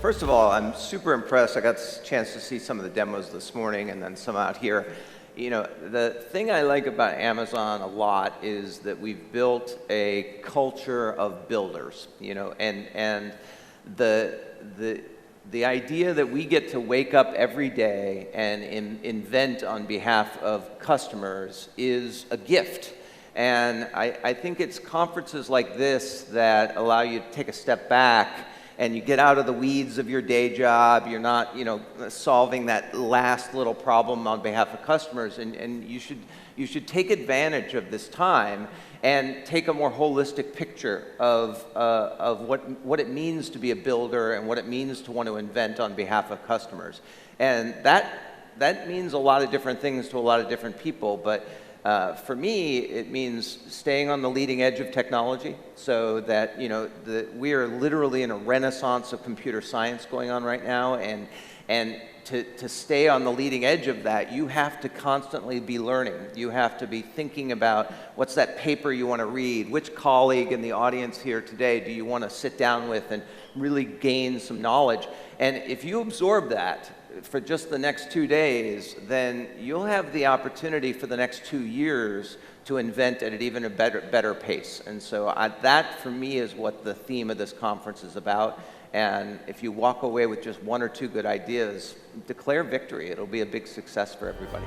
first of all, I'm super impressed. I got a chance to see some of the demos this morning and then some out here. You know, the thing I like about Amazon a lot is that we've built a culture of builders, you know, and the idea that we get to wake up every day and invent on behalf of customers is a gift. And I think it's conferences like this that allow you to take a step back and you get out of the weeds of your day job. You're not, you know, solving that last little problem on behalf of customers, and you should take advantage of this time and take a more holistic picture of what it means to be a builder and what it means to want to invent on behalf of customers. And that means a lot of different things to a lot of different people, but for me, it means staying on the leading edge of technology so that, you know, we are literally in a renaissance of computer science going on right now, and to stay on the leading edge of that, you have to constantly be learning. You have to be thinking about what's that paper you want to read, which colleague in the audience here today do you want to sit down with and really gain some knowledge. And if you absorb that for just the next 2 days, then you'll have the opportunity for the next 2 years to invent at an even a better pace. And so that, for me, is what the theme of this conference is about. And if you walk away with just 1 or 2 good ideas, declare victory. It'll be a big success for everybody.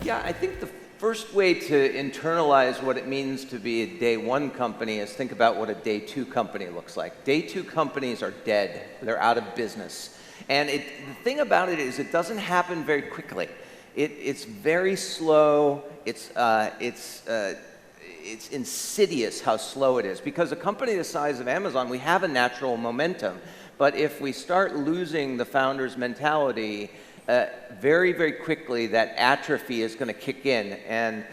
Yeah, I think the first way to internalize what it means to be a day 1 company is think about what a day 2 company looks like. Day 2 companies are dead. They're out of business. And the thing about it is it doesn't happen very quickly. It's very slow. It's insidious how slow it is, because a company the size of Amazon, we have a natural momentum. But if we start losing the founder's mentality, very, very quickly that atrophy is going to kick in. And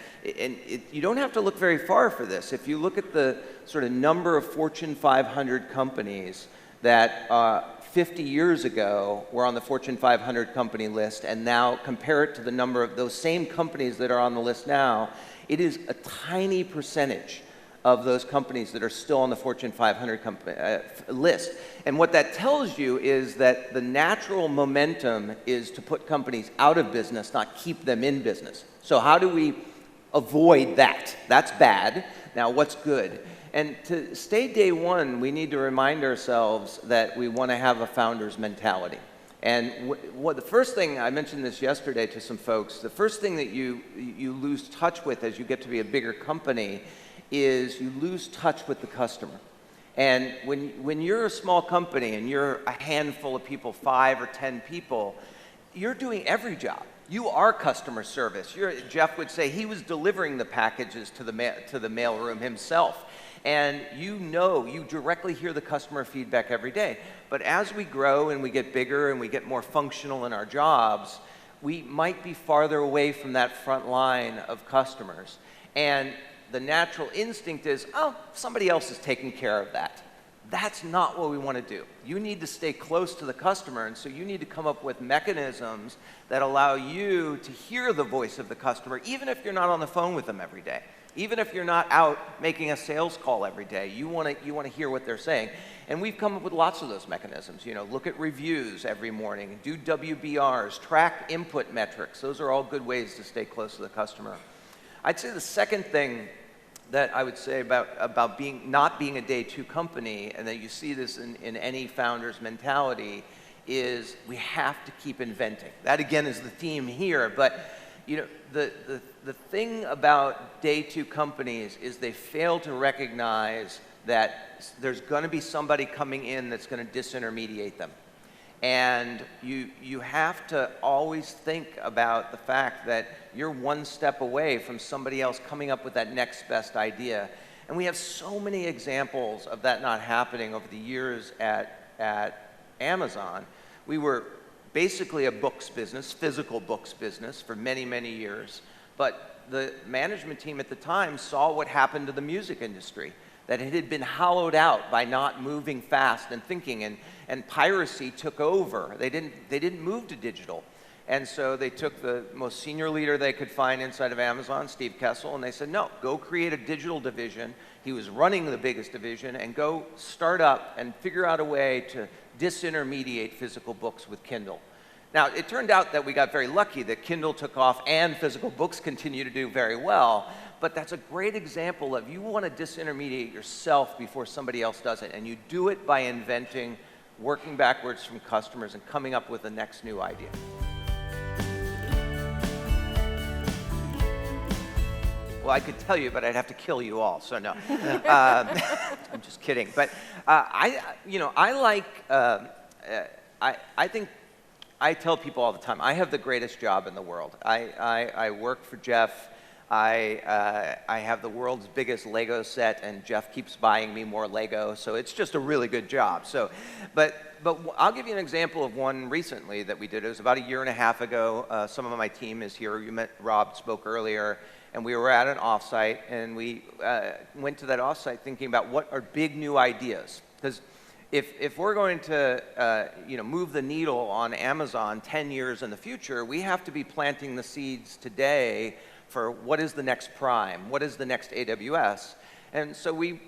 you don't have to look very far for this. If you look at the sort of number of Fortune 500 companies that 50 years ago were on the Fortune 500 company list, and now compare it to the number of those same companies that are on the list now, it is a tiny percentage of those companies that are still on the Fortune 500 list. And what that tells you is that the natural momentum is to put companies out of business, not keep them in business. So how do we avoid that? That's bad. Now, what's good? And to stay day 1, we need to remind ourselves that we want to have a founder's mentality. And the first thing, I mentioned this yesterday to some folks, the first thing that you lose touch with as you get to be a bigger company is you lose touch with the customer. And when you're a small company and you're a handful of people, 5 or 10 people, you're doing every job. You are customer service. Jeff would say he was delivering the packages to the mailroom himself. And you directly hear the customer feedback every day. But as we grow and we get bigger and we get more functional in our jobs, we might be farther away from that front line of customers. And the natural instinct is, oh, somebody else is taking care of that. That's not what we want to do. You need to stay close to the customer, and so you need to come up with mechanisms that allow you to hear the voice of the customer, even if you're not on the phone with them every day. Even if you're not out making a sales call every day, you want to hear what they're saying. And we've come up with lots of those mechanisms. You know, look at reviews every morning, do WBRs, track input metrics. Those are all good ways to stay close to the customer. I'd say the second thing that I would say about not being a day 2 company, and that you see this in any founder's mentality, is we have to keep inventing. That again is the theme here, but you know, the thing about day 2 companies is they fail to recognize that there's going to be somebody coming in that's going to disintermediate them. And you have to always think about the fact that you're 1 step away from somebody else coming up with that next best idea. And we have so many examples of that not happening over the years at Amazon. We were basically a books business, physical books business, for many, many years. But the management team at the time saw what happened to the music industry, that it had been hollowed out by not moving fast and thinking, and piracy took over. They didn't move to digital. And so they took the most senior leader they could find inside of Amazon, Steve Kessel, and they said, no, go create a digital division. He was running the biggest division, and go start up and figure out a way to disintermediate physical books with Kindle. Now, it turned out that we got very lucky that Kindle took off and physical books continue to do very well, but that's a great example of you want to disintermediate yourself before somebody else does it, and you do it by inventing, working backwards from customers, and coming up with the next new idea. Well, I could tell you, but I'd have to kill you all, so no. I'm just kidding. But I think I tell people all the time, I have the greatest job in the world. I work for Jeff. I have the world's biggest Lego set, and Jeff keeps buying me more Lego, so it's just a really good job. So, but I'll give you an example of one recently that we did. It was about a year and a half ago. Some of my team is here. You met Rob, spoke earlier. And we were at an offsite, and we went to that offsite thinking about what are big new ideas. Because if we're going to move the needle on Amazon 10 years in the future, we have to be planting the seeds today for what is the next Prime, what is the next AWS. And so we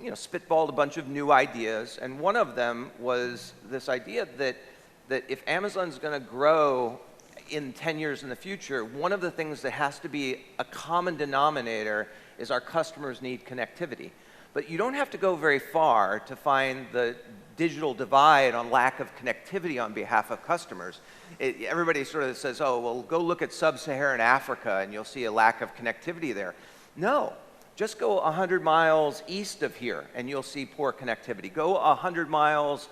spitballed a bunch of new ideas, and one of them was this idea that if Amazon's going to grow in 10 years in the future, one of the things that has to be a common denominator is our customers need connectivity. But you don't have to go very far to find the digital divide on lack of connectivity on behalf of customers. Everybody sort of says, oh, well, go look at sub-Saharan Africa and you'll see a lack of connectivity there. No, just go 100 miles east of here and you'll see poor connectivity. Go 100 miles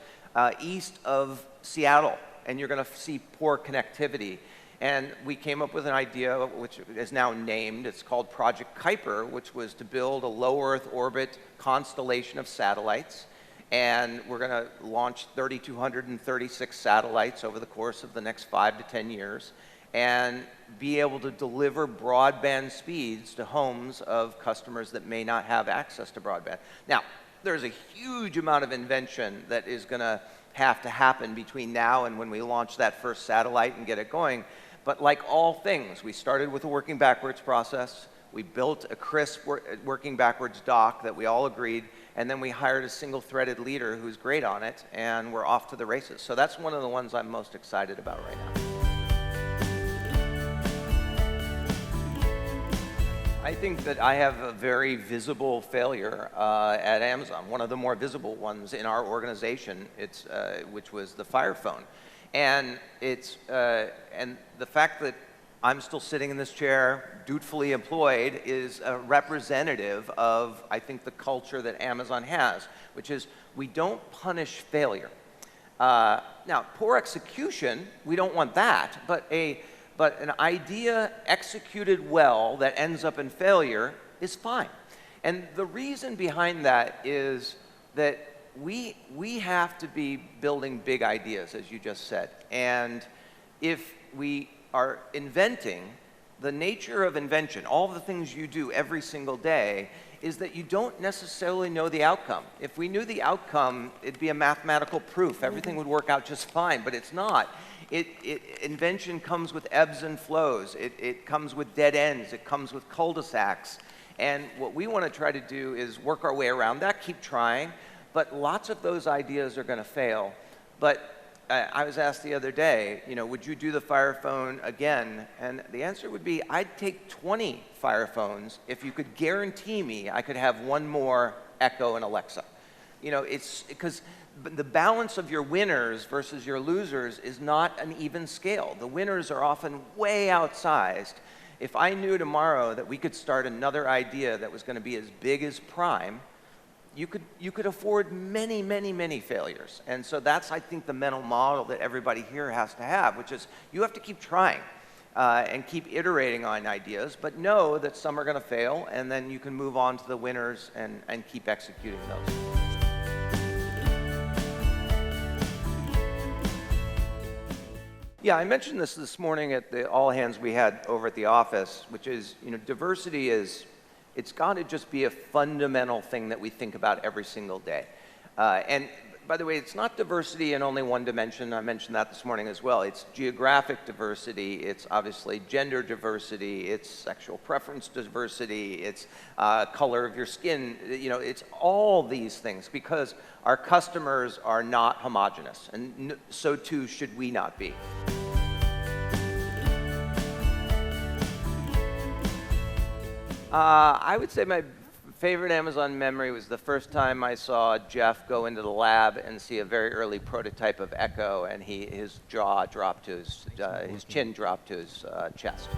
east of Seattle and you're going to see poor connectivity. And we came up with an idea, which is now named, it's called Project Kuiper, which was to build a low Earth orbit constellation of satellites. And we're going to launch 3,236 satellites over the course of the next 5 to 10 years and be able to deliver broadband speeds to homes of customers that may not have access to broadband. Now, there's a huge amount of invention that is going to have to happen between now and when we launch that first satellite and get it going. But like all things, we started with a working backwards process. We built a crisp working backwards doc that we all agreed, and then we hired a single-threaded leader who's great on it, and we're off to the races. So that's one of the ones I'm most excited about right now. I think that I have a very visible failure at Amazon, one of the more visible ones in our organization, which was the Fire Phone. And and the fact that I'm still sitting in this chair, dutifully employed, is a representative of, I think, the culture that Amazon has, which is we don't punish failure. Now, poor execution, we don't want that, but an idea executed well that ends up in failure is fine. And the reason behind that is that we have to be building big ideas, as you just said. And if we are inventing, the nature of invention, all the things you do every single day, is that you don't necessarily know the outcome. If we knew the outcome, it'd be a mathematical proof. Everything would work out just fine, but it's not. Invention comes with ebbs and flows. It comes with dead ends. It comes with cul-de-sacs. And what we want to try to do is work our way around that, keep trying. But lots of those ideas are going to fail. But I was asked the other day, would you do the Fire Phone again? And the answer would be, I'd take 20 Fire Phones if you could guarantee me I could have one more Echo and Alexa. It's because the balance of your winners versus your losers is not an even scale. The winners are often way outsized. If I knew tomorrow that we could start another idea that was going to be as big as Prime, you could afford many, many, many failures. And so that's, I think, the mental model that everybody here has to have, which is you have to keep trying and keep iterating on ideas, but know that some are going to fail, and then you can move on to the winners and keep executing those. Yeah, I mentioned this morning at the all hands we had over at the office, which is, diversity it's got to just be a fundamental thing that we think about every single day. And by the way, it's not diversity in only one dimension. I mentioned that this morning as well. It's geographic diversity. It's obviously gender diversity. It's sexual preference diversity. It's color of your skin. You know, it's all these things because our customers are not homogenous, and so too should we not be. I would say my favorite Amazon memory was the first time I saw Jeff go into the lab and see a very early prototype of Echo, and his jaw dropped to his chin dropped to his chest.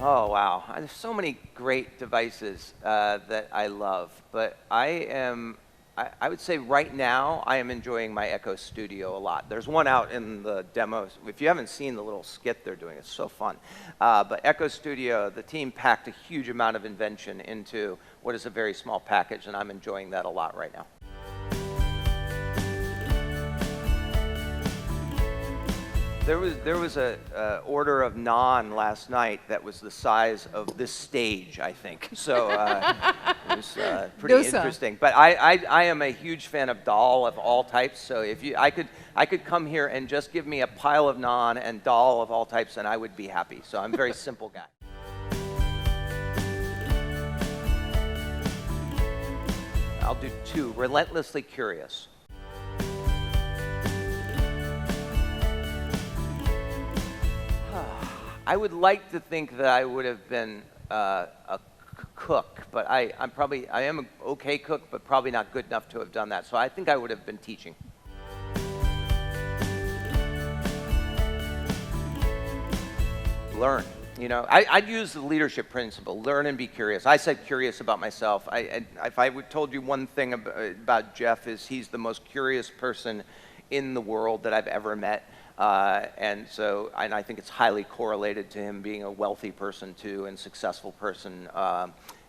Oh wow, there's so many great devices that I love, but I would say right now I am enjoying my Echo Studio a lot. There's one out in the demos. If you haven't seen the little skit they're doing, it's so fun. But Echo Studio, the team packed a huge amount of invention into what is a very small package, and I'm enjoying that a lot right now. There was a order of naan last night that was the size of this stage, I think. So it was pretty interesting. But I am a huge fan of dal of all types. So if I could come here and just give me a pile of naan and dal of all types, and I would be happy. So I'm a very simple guy. I'll do two. Relentlessly curious. I would like to think that I would have been a cook, but I am an okay cook, but probably not good enough to have done that. So I think I would have been teaching. Learn. You know, I'd use the leadership principle: learn and be curious. I said curious about myself. If I told you one thing about Jeff, is he's the most curious person in the world that I've ever met. And I think it's highly correlated to him being a wealthy person too, and successful person.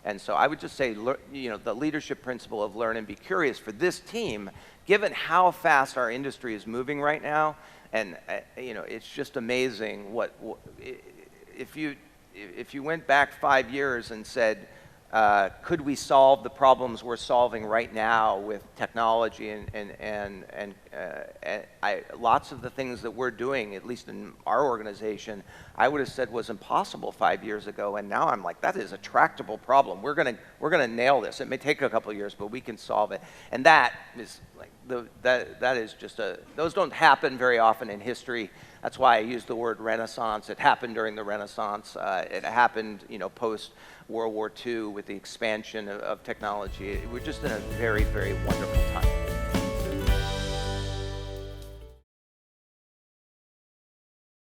And so I would just say, you know, the leadership principle of learn and be curious for this team, given how fast our industry is moving right now, and you know, it's just amazing if you went back 5 years and said, could we solve the problems we're solving right now with technology and lots of the things that we're doing, at least in our organization, I would have said was impossible 5 years ago, and now I'm like, that is a tractable problem. We're gonna nail this. It may take a couple of years, but we can solve it. And that is like that is just those don't happen very often in history. That's why I use the word Renaissance. It happened during the Renaissance. It happened, you know, post World War II with the expansion of technology. We're just in a very, very wonderful time.